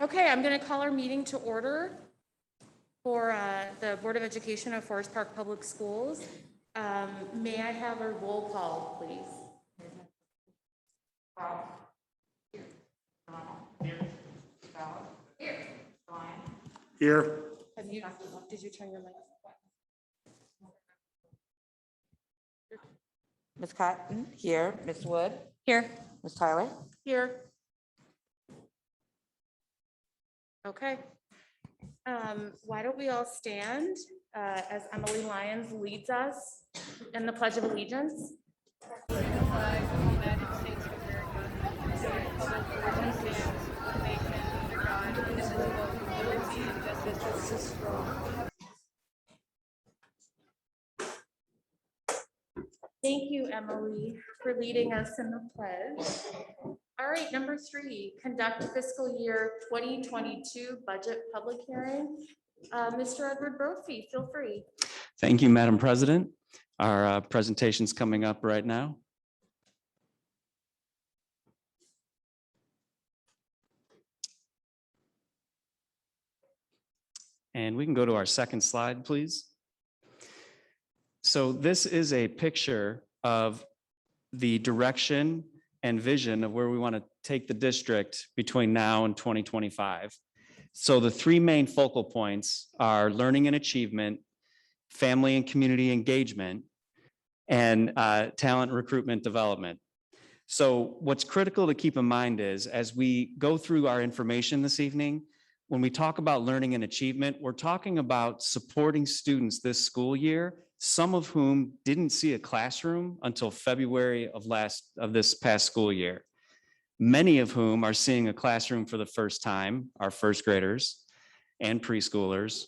Okay, I'm going to call our meeting to order for the Board of Education of Forest Park Public Schools. May I have a roll call, please? Here. Did you turn your mic? Ms. Cotton, here. Ms. Wood, Here. Ms. Tyler. Here. Okay. Why don't we all stand as Emily Lyons leads us in the Pledge of Allegiance? Thank you, Emily, for leading us in the pledge. All right, number 3, conduct fiscal year 2022 budget public hearing. Mr. Edward Brophy, feel free. Thank you, Madam President. Our presentation's coming up right now. And we can go to our second slide, please. So this is a picture of the direction and vision of where we want to take the district between now and 2025. So the 3 main focal points are learning and achievement, family and community engagement, and talent recruitment development. So what's critical to keep in mind is, as we go through our information this evening, when we talk about learning and achievement, we're talking about supporting students this school year, some of whom didn't see a classroom until February of this past school year. Many of whom are seeing a classroom for the first time, our first graders and preschoolers.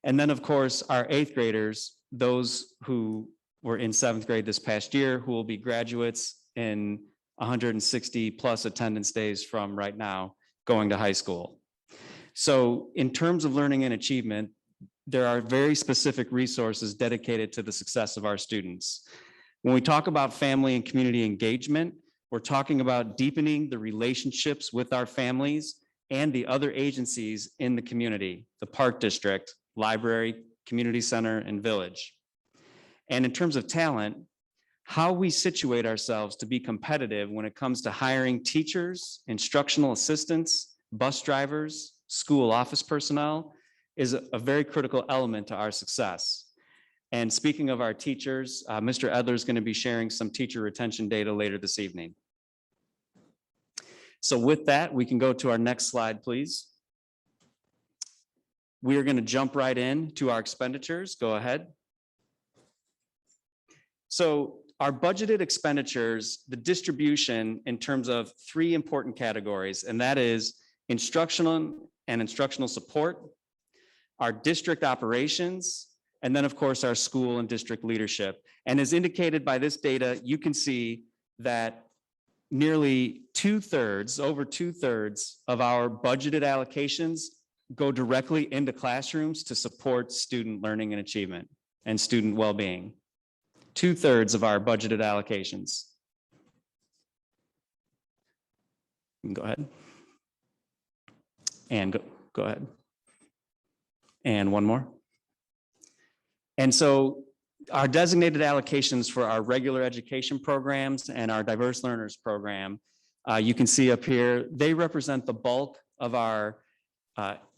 And then, of course, our 8th graders, those who were in 7th grade this past year, who will be graduates in 160 plus attendance days from right now going to high school. So in terms of learning and achievement, there are very specific resources dedicated to the success of our students. When we talk about family and community engagement, we're talking about deepening the relationships with our families and the other agencies in the community, the Park District, library, community center, and village. And in terms of talent, how we situate ourselves to be competitive when it comes to hiring teachers, instructional assistants, bus drivers, school office personnel is a very critical element to our success. And speaking of our teachers, Mr. Edler is going to be sharing some teacher retention data later this evening. So with that, we can go to our next slide, please. We are going to jump right in to our expenditures. Go ahead. So our budgeted expenditures, the distribution in terms of 3 important categories, and that is instructional and instructional support, our district operations, and then of course our school and district leadership. And as indicated by this data, you can see that nearly 2/3, over 2/3 of our budgeted allocations go directly into classrooms to support student learning and achievement and student well-being. 2/3 of our budgeted allocations. You can go ahead. And go ahead. And one more. And so our designated allocations for our regular education programs and our diverse learners program, you can see up here, they represent the bulk of our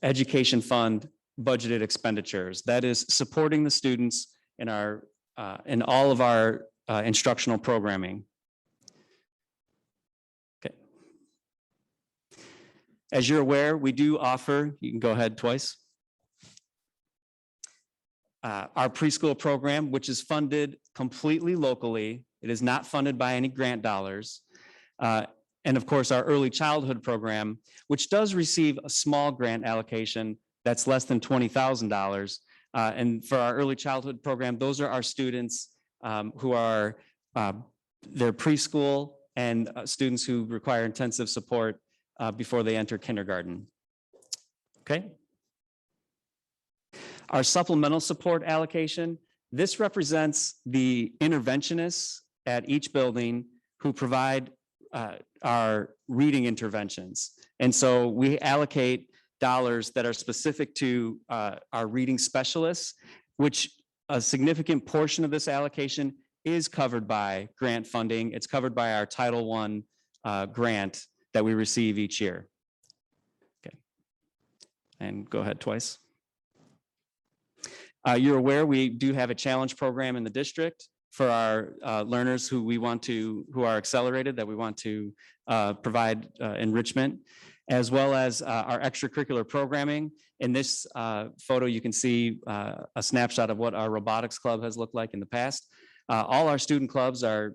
education fund budgeted expenditures. That is supporting the students in our in all of our instructional programming. Okay. As you're aware, we do offer, you can go ahead twice, our preschool program, which is funded completely locally. It is not funded by any grant dollars. And of course, our early childhood program, which does receive a small grant allocation that's less than $20,000. And for our early childhood program, those are our students who are, they're preschool and students who require intensive support before they enter kindergarten. Okay. Our supplemental support allocation, this represents the interventionists at each building who provide our reading interventions. And so we allocate dollars that are specific to our reading specialists, which a significant portion of this allocation is covered by grant funding. It's covered by our Title I grant that we receive each year. Okay. And go ahead twice. You're aware we do have a challenge program in the district for our learners who are accelerated, that we want to provide enrichment, as well as our extracurricular programming. In this photo, you can see a snapshot of what our robotics club has looked like in the past. All our student clubs are,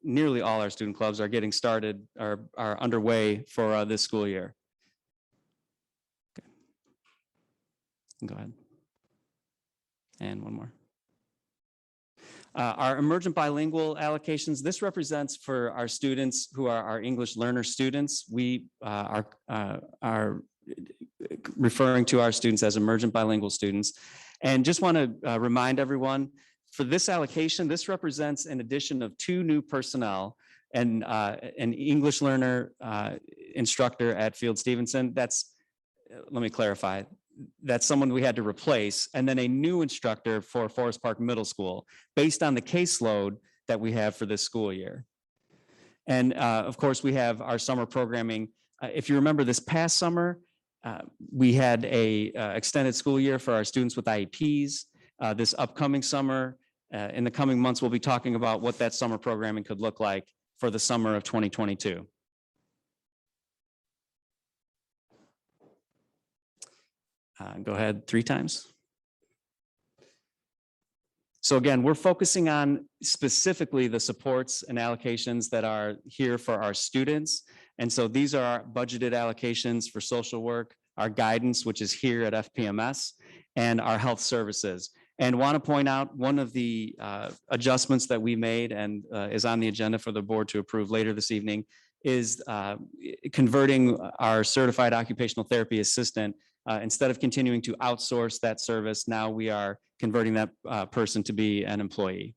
nearly all our student clubs are getting started, are underway for this school year. Okay. Go ahead. And one more. Our emergent bilingual allocations, this represents for our students who are our English learner students. We are referring to our students as emergent bilingual students. And just want to remind everyone, for this allocation, this represents an addition of 2 new personnel and an English learner instructor at Field Stevenson. That's, let me clarify, that's someone we had to replace, and then a new instructor for Forest Park Middle School based on the caseload that we have for this school year. And of course, we have our summer programming. If you remember this past summer, we had a extended school year for our students with IEPs. This upcoming summer, in the coming months, we'll be talking about what that summer programming could look like for the summer of 2022. Go ahead 3 times. So again, we're focusing on specifically the supports and allocations that are here for our students. And so these are our budgeted allocations for social work, our guidance, which is here at FPMS, and our health services. And want to point out one of the adjustments that we made and is on the agenda for the board to approve later this evening is converting our certified occupational therapy assistant. Instead of continuing to outsource that service, now we are converting that person to be an employee.